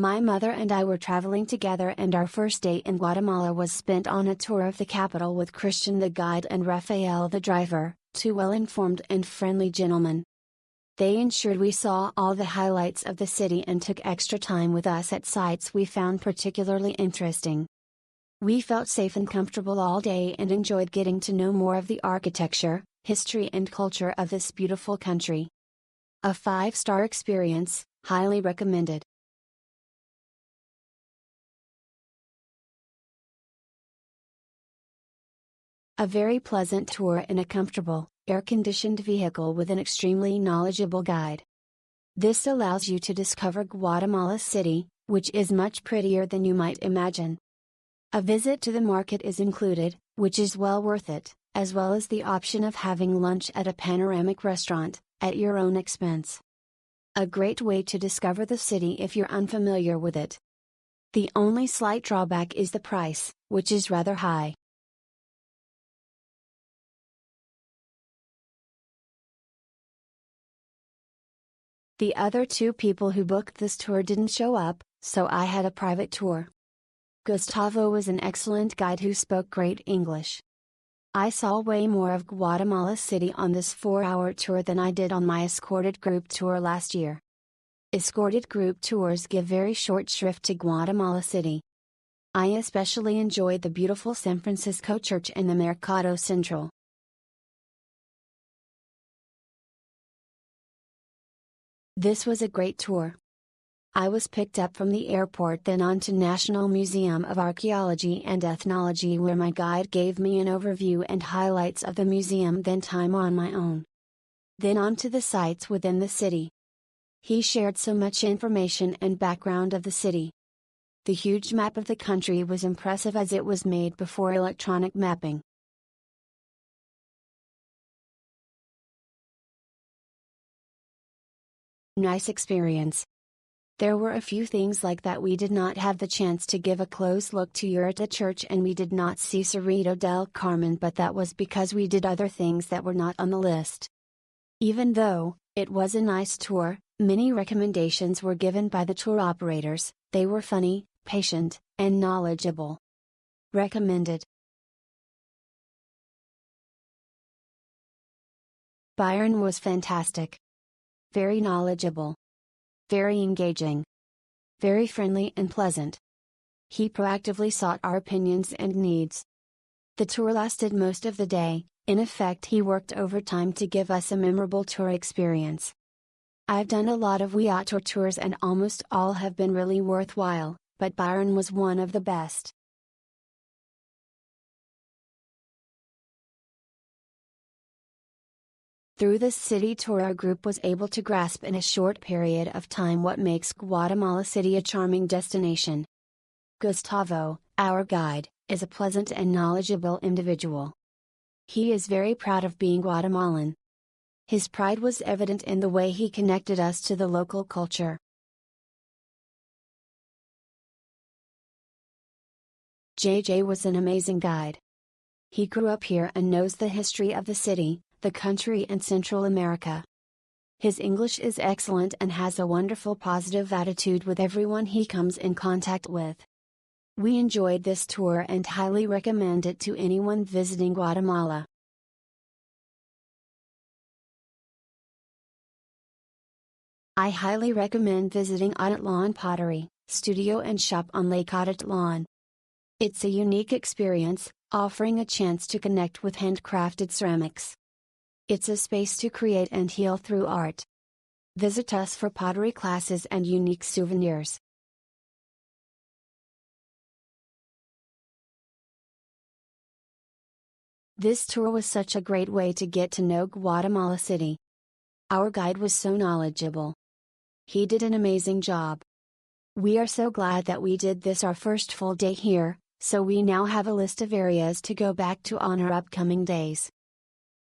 My mother and I were traveling together, and our first day in Guatemala was spent on a tour of the capital with Christian the guide and Rafael the driver, two well-informed and friendly gentlemen. They ensured we saw all the highlights of the city and took extra time with us at sites we found particularly interesting. We felt safe and comfortable all day and enjoyed getting to know more of the architecture, history and culture of this beautiful country. A 5-star experience, highly recommended. A very pleasant tour in a comfortable, air-conditioned vehicle with an extremely knowledgeable guide. This allows you to discover Guatemala City, which is much prettier than you might imagine. A visit to the market is included, which is well worth it, as well as the option of having lunch at a panoramic restaurant, at your own expense. A great way to discover the city if you're unfamiliar with it. The only slight drawback is the price, which is rather high. The other two people who booked this tour didn't show up, so I had a private tour. Gustavo was an excellent guide who spoke great English. I saw way more of Guatemala City on this 4-hour tour than I did on my escorted group tour last year. Escorted group tours give very short shrift to Guatemala City. I especially enjoyed the beautiful San Francisco Church and the Mercado Central. This was a great tour. I was picked up from the airport, then on to National Museum of Archaeology and Ethnology, where my guide gave me an overview and highlights of the museum, then time on my own. Then on to the sites within the city. He shared so much information and background of the city. The huge map of the country was impressive as it was made before electronic mapping. Nice experience. There were a few things like that we did not have the chance to give a close look to Yurta Church, and we did not see Cerrito del Carmen, but that was because we did other things that were not on the list. Even though it was a nice tour, many recommendations were given by the tour operators. They were funny, patient, and knowledgeable. Recommended. Byron was fantastic. Very knowledgeable. Very engaging. Very friendly and pleasant. He proactively sought our opinions and needs. The tour lasted most of the day. In effect, he worked overtime to give us a memorable tour experience. I've done a lot of Guatemala tours and almost all have been really worthwhile, but Byron was one of the best. Through this city tour, our group was able to grasp in a short period of time what makes Guatemala City a charming destination. Gustavo, our guide, is a pleasant and knowledgeable individual. He is very proud of being Guatemalan. His pride was evident in the way he connected us to the local culture. JJ was an amazing guide. He grew up here and knows the history of the city, the country and Central America. His English is excellent and has a wonderful positive attitude with everyone he comes in contact with. We enjoyed this tour and highly recommend it to anyone visiting Guatemala. I highly recommend visiting Atitlan Pottery, Studio and Shop on Lake Atitlan. It's a unique experience, offering a chance to connect with handcrafted ceramics. It's a space to create and heal through art. Visit us for pottery classes and unique souvenirs. This tour was such a great way to get to know Guatemala City. Our guide was so knowledgeable. He did an amazing job. We are so glad that we did this our first full day here, so we now have a list of areas to go back to on our upcoming days.